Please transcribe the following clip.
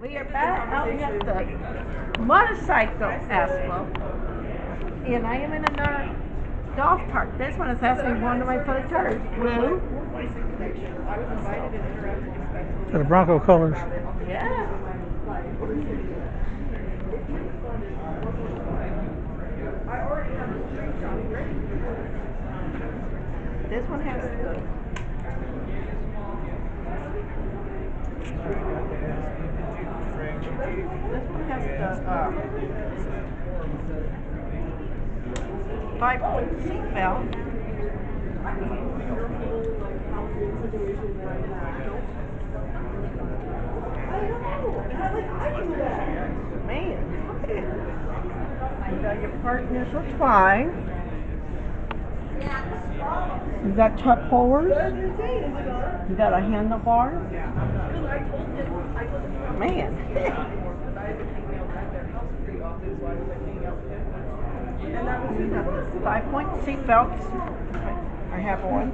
We are back out at the motorcycle expo, and I am in another golf cart. This one is asking one of my favorite colors, blue. The Bronco colors. Yeah. This one has the five-point seatbelt. Man, you got your partners are fine. You got cup holders. You got a handlebar. Man. 5-point seatbelts. I have one.